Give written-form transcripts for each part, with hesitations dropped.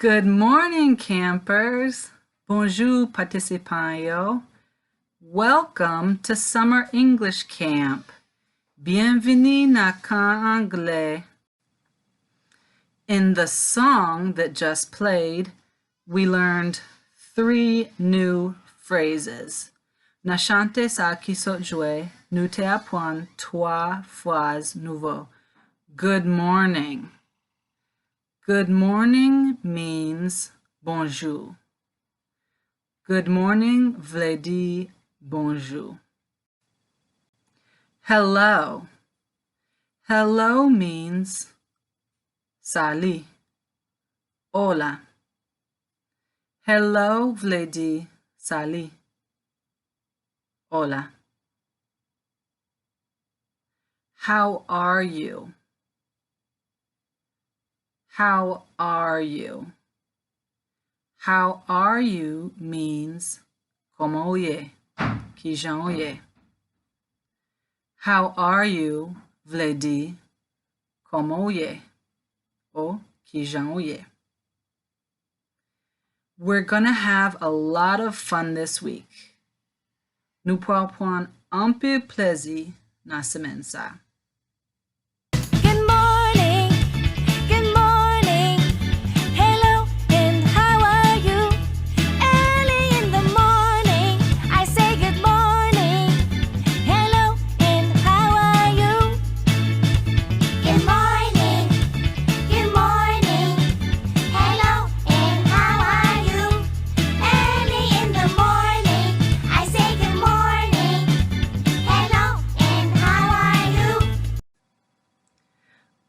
Good morning, campers. Bonjour, participants yo. Welcome to Summer English Camp. Bienvenue na camp anglais. In the song that just played, we learned 3 new phrases. Na chante sa qui sot joué, nous te apprend 3 phrases nouveaux. Good morning. Good morning means bonjour. Good morning vle di bonjour. Hello. Hello means salut. Hola. Hello vle di salut. Hola. How are you? How are you? How are you means como ye, ki jan ye. How are you vle di como ye, o ki jan ye. We're gonna have a lot of fun this week. Nous pourrons prendre un peu plaisir na semaine sa.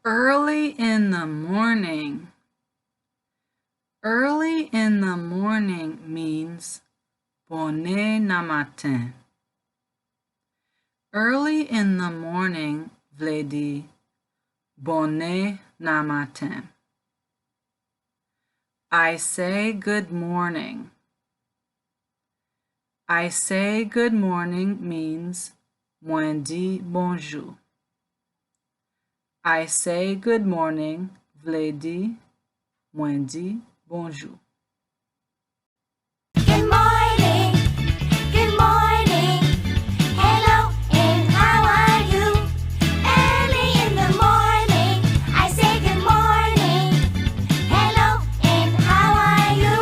Early in the morning. Early in the morning means bonne na matin. Early in the morning vle di bonne na matin. I say good morning. I say good morning means mwen di bonjour. I say good morning vle di mwen di bonjour. Good morning. Good morning. Hello and how are you? Early in the morning, I say good morning. Hello and how are you?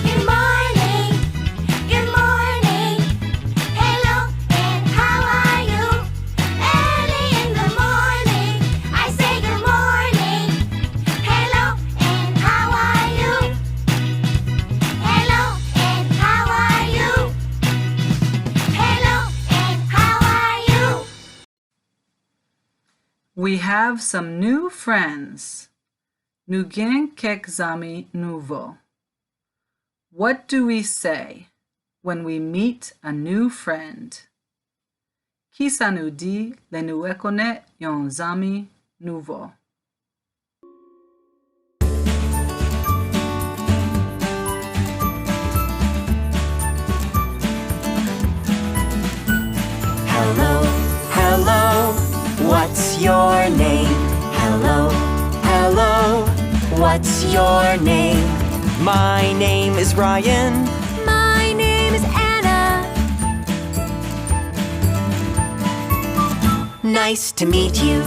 Good morning. Good morning. Hello and how are you? Early in the morning, I say good morning. Hello and how are you? Hello and how are you? Hello and how are you? We have some new friends. Nou gen kek zami nouveau. What do we say when we meet a new friend? Ki sa nou di le nou rekonet yon zami nouveau? Hello, hello, what's your name? Hello, hello, what's your name? My name is Ryan. My name is Anna. Nice to meet you.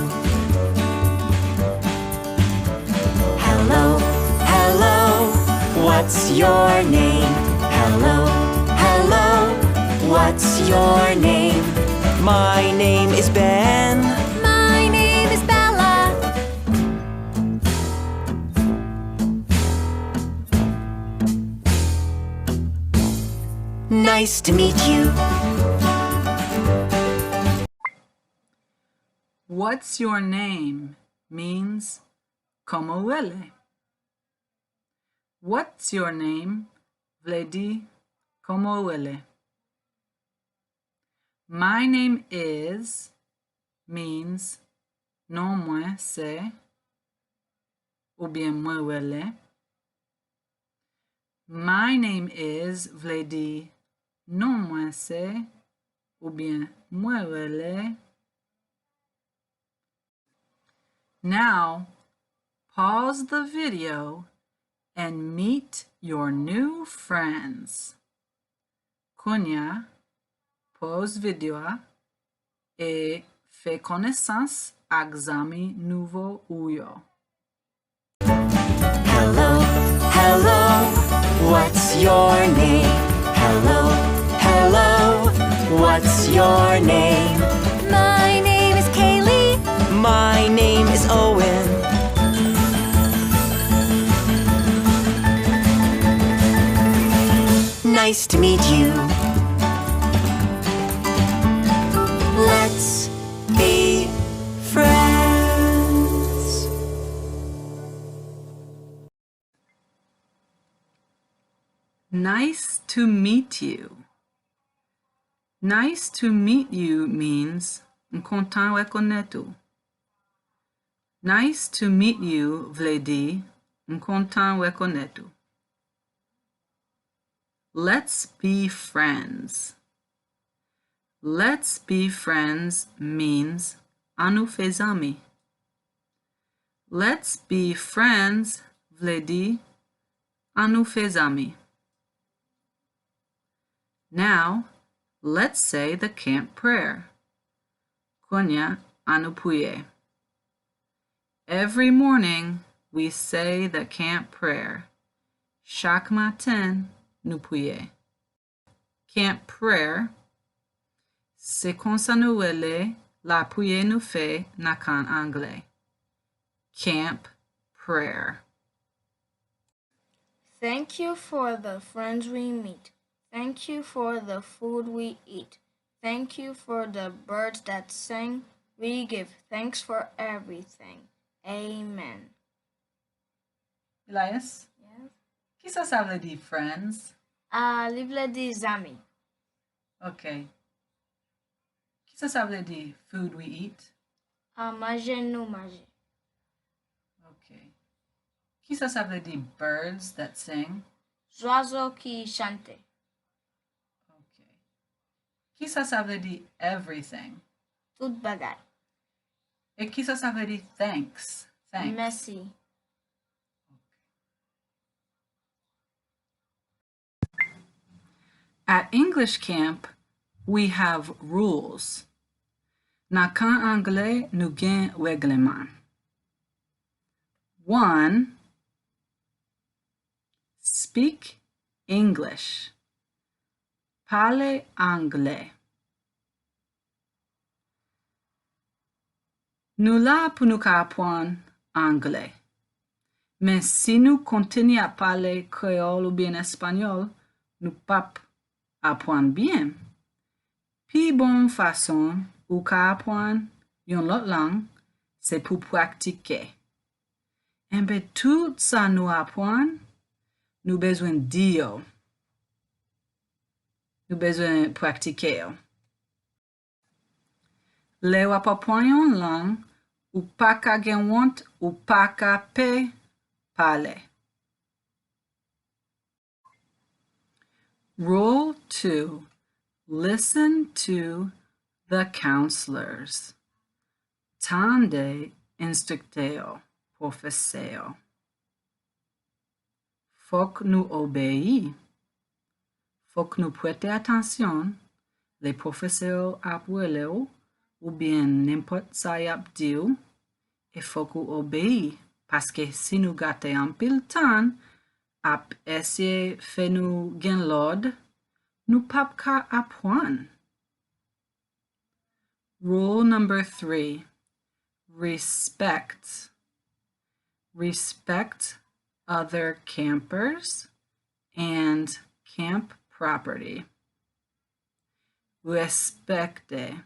Hello, hello, what's your name? Hello, hello, what's your name? My name is Ben. My name is Bella. Nice to meet you. What's your name means como huele. What's your name vle di como huele. My name is means non mwen se ou bien mwen huele. My name is vle di non mwen se ou bien mwen huele. Now, Pause the video and meet your new friends. Konya, pause video et fais connaissance ak zami nouveau ou yo. Hello, hello, what's your name? Hello, hello, what's your name? My name is Kaylee. My name is Owen. Nice to meet you. Let's be friends. Nice to meet you. Nice to meet you means content wè konetou. Nice to meet you vle di content wè konetou. Let's be friends. Let's be friends means anou fe zami. Let's be friends vle di anou fe zami. Now, let's say the camp prayer. Konya anou pouye. Every morning, we say the camp prayer. Chaque matin, nous pouye. Camp prayer, c'est kon sa nou ele la pouye nou fe na kan anglais. Camp prayer. Thank you for the friends we meet. Thank you for the food we eat. Thank you for the birds that sing. We give thanks for everything. Amen. Elias, Yes. ki sa vle di friends? Livle di zami. Okay. Ki sa vle di food we eat? Manger nou manger. Okay. Ki sa vle di birds that sing? Oiseaux qui chante. Okay. Ki sa vle di everything? Tout bagay. E ki sa vle di thanks? Thanks. Merci. At English camp, we have rules. Na kan anglais nou gen regleman. 1. Speak English. Parle anglais. Nou la pou nou ka apwan anglais. Men si nou kontini a pale kreol ou bien espanyol, nou pap apwan bien. Pi bon fason ou ka apwan yon lot lang, se pou praktike. Enbe tout sa nou apwan, nou bezwen di yo. Nou bezwen praktike yo. Le wap apwan yon lang, ou pa ka gen want, ou pa ka pe pale. Rule 2. Listen to the counselors. Tande instructeo, professeo. Fok nou obéi. Fok nou prete atensyon. Le professeur ap wele ou bien n'importe sa yap di ou, e fok ou obéi, paske si nou gate an pil tan, ap esye fe nou gen lod, nou pap ka apwan. Rule number 3. Respect. Respect other campers and camp property. Respecte.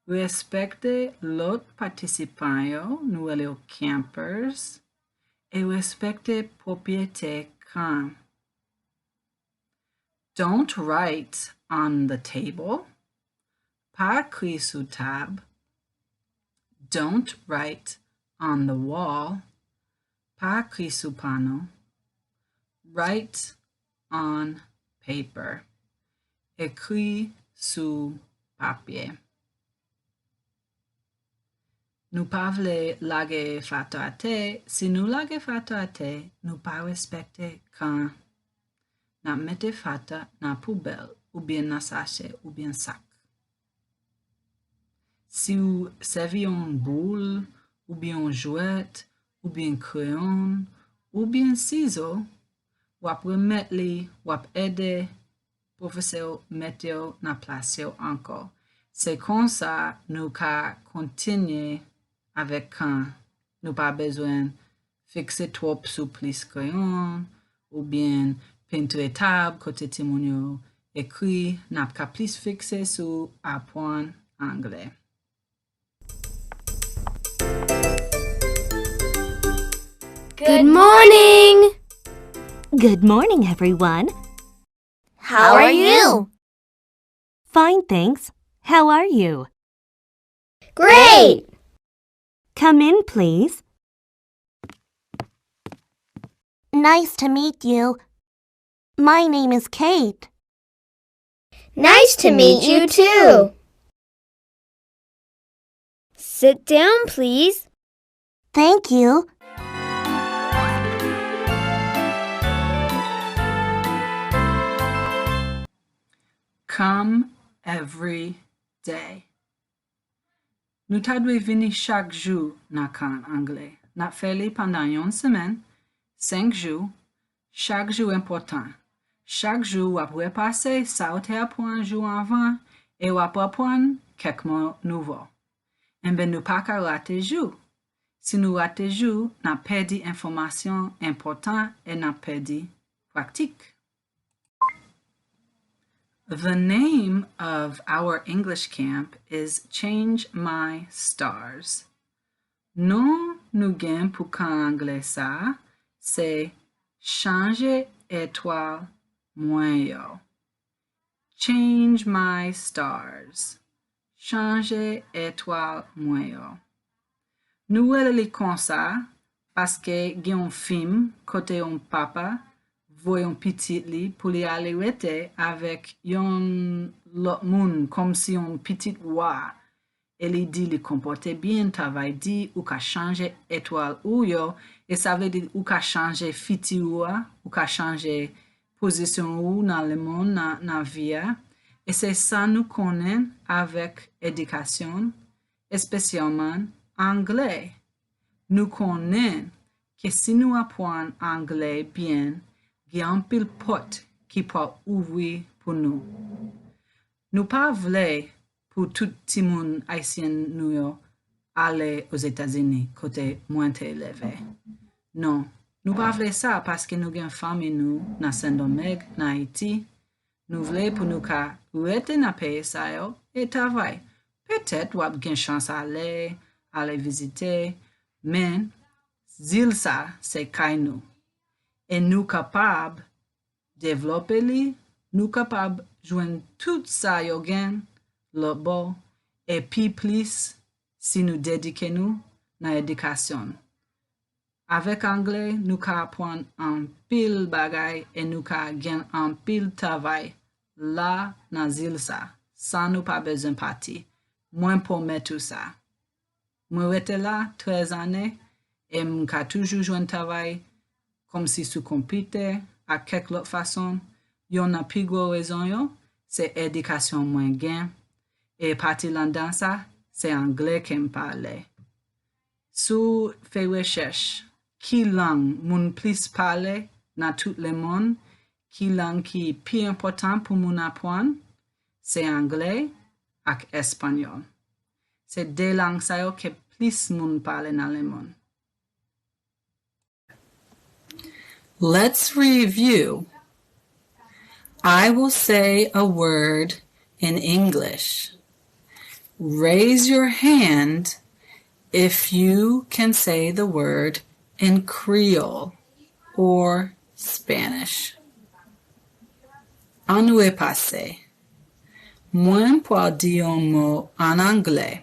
Respecte lot participanyo nou ele yo campers e respecte propriete kan. Don't write on the table. Pa kri sou tab. Don't write on the wall. Pa kri sou pano. Write on paper. Ekri sou papier. Nou pa vle lage fato a te, si nou lage fato a te, nou pa respekte kan na mette fata na poubel ou bien na sachet ou bien sac. Si ou servi yon boule, ou bien yon jouet, ou bien crayon, ou bien ciseau, wap remet li, wap ede professeur mette yo na place yo ankor. Se kon sa nou ka kontinye avec kan nou pa bezwen fikse trop sou plis crayon, ou bien peinture tab kote timoun yo ekri, nap ka plis fikse sou apwan anglais. Good morning! Good morning, everyone. How are you? Fine, thanks. How are you? Great! Come in, please. Nice to meet you. My name is Kate. Nice to meet you too. Sit down, please. Thank you. Come every day. Nou ta dwe vini chak jou na kan anglais. Nap fe li pandan yon semen, 5 jou, chak jou important. Chak jou wap repase sa ou te apwan jou anvan, e wap apwan kek mo nouvo. Enbe nou pa ka rate jou. Si nou rate jou, nap perdi informasyon important e nap perdi praktik. The name of our English camp is Change My Stars. Non nou gen pou kan anglais sa, se Change étoile mwen yo. Change my stars. Change étoile mwen yo. Nou wele li kon sa, paske gen yon film kote yon papa voyon pitit li pou li ale rete avek yon lot moun kom si yon pitit wa. E li di li komporte bien, travay di ou ka chanje étoile ou yo, e sa vle di ou ka chanje fiti ou a, ou ka chanje posisyon ou nan le moun nan via. E se sa nou konen avek edikasyon, espesyalman anglais. Nou konen ke si nou apwan anglais bien, gen pil pot ki pa ouvri pou nou. Nou pa vle pou tout timoun Haitien nou yo ale aux Etats-Unis kote mwen te eleve. Non, nou pa vle sa paske nou gen fami nou na Saint-Domingue, na Haiti. Nou vle pou nou ka rete na peye sa yo e travay. Petet wap gen chans ale vizite, men zil sa se kay nou. E nou kapab devlope li, nou kapab jwen tout sa yo gen lo bo, e pi plis si nou dedike nou na edikasyon. Avek anglais, nou ka apwan an pil bagay e nou ka gen an pil travay la nan zil sa, san nou pa bezon pati. Mwen promet tout sa. Mwen rete la 13 ane, e mwen ka toujou jwen travay kom si sou kompite, a kek lot fason. Yon na pi gwo rezon yo, se edikasyon mwen gen, e pati lan dan sa, se anglais kem pale. Sou fe rechesh, ki lang moun plis pale na tout le moun, ki lang ki pi important pou moun apwan, se anglais ak espanyol. Se de lang sa yo ke plis moun pale nan le moun. Let's review. I will say a word in English. Raise your hand if you can say the word in Creole or Spanish. An nou e pase. Mwen po di yon mo en anglais.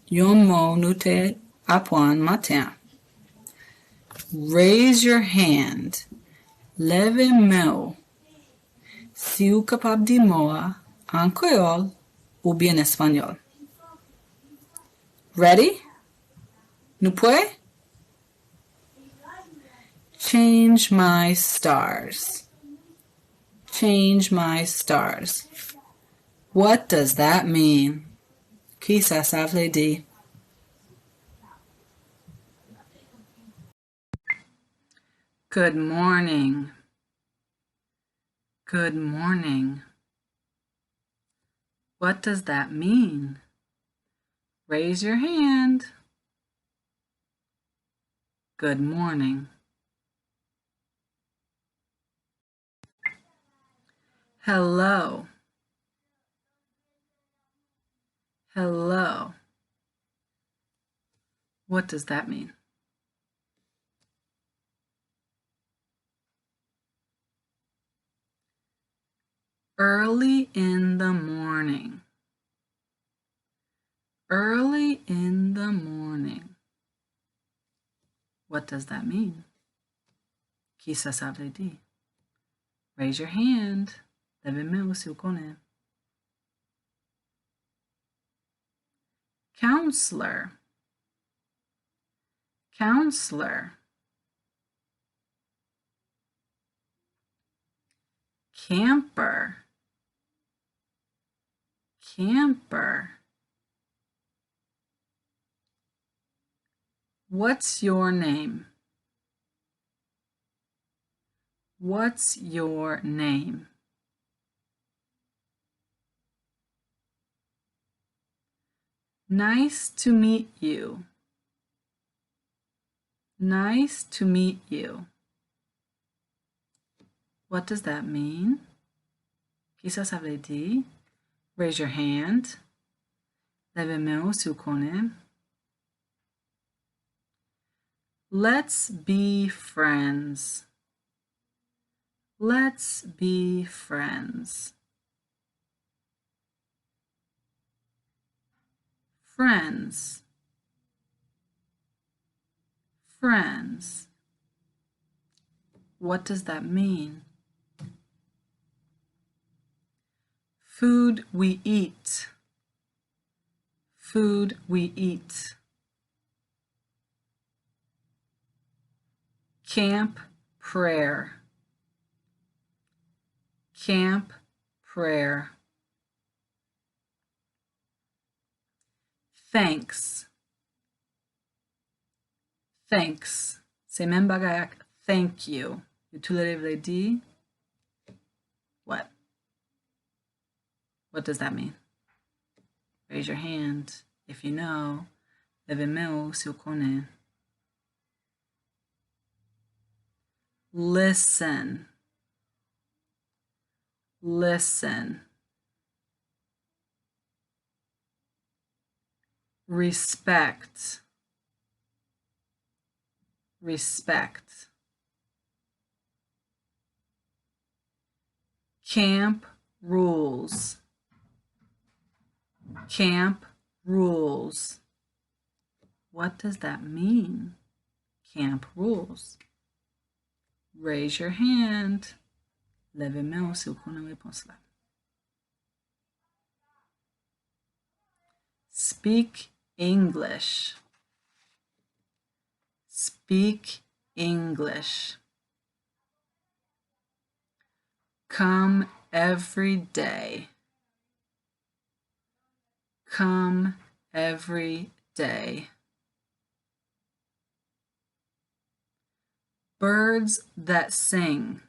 Yon mo nou te apwan matin. Raise your hand. Leve mou. Si ou kapab di moa en Creole ou bien Espanyol. Ready? Nou pwe? Change my stars. Change my stars. What does that mean? Ki sa vle di? Good morning. Good morning. What does that mean? Raise your hand. Good morning. Hello. Hello. What does that mean? Early in the morning. Early in the morning. What does that mean? Qui ça veut dire? Raise your hand. Levez main si vous connaissez. Counselor. Counselor. Camper. Camper. What's your name? What's your name? Nice to meet you. Nice to meet you. What does that mean? Qui ça veut dire? Raise your hand. Levez main si vous connaissez. Let's be friends. Let's be friends. Friends. Friends. What does that mean? Food we eat. Food we eat. Camp prayer. Camp prayer. Thanks. Thanks. C'est même bagay thank you. You tout le dit. What? What does that mean? Raise your hand if you know. Levez main si vous connaissez. Listen. Listen. Respect. Respect. Camp rules. Camp rules. What does that mean? Camp rules. Raise your hand. Levez main si vous connaissez réponse là. Speak English. Speak English. Come every day. Come every day. Birds that sing.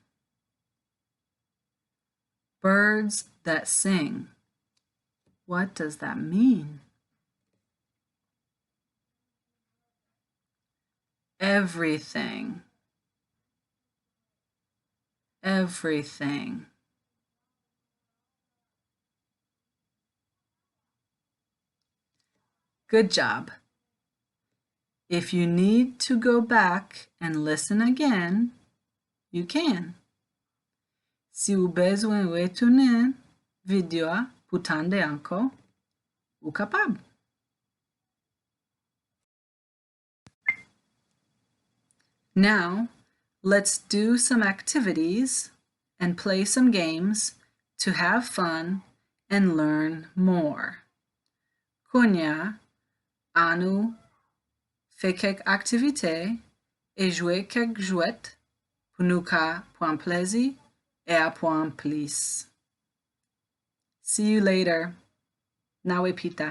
Birds that sing. What does that mean? Everything. Everything. Good job. If you need to go back and listen again, you can. Si ou bezwen retourner video pou tande anko, ou kapab. Now, let's do some activities and play some games to have fun and learn more. Konya, anu fè kek aktivite e jwe kek jouet pou nou ka pran plezi e apwan plis. See you later. Nawe pita.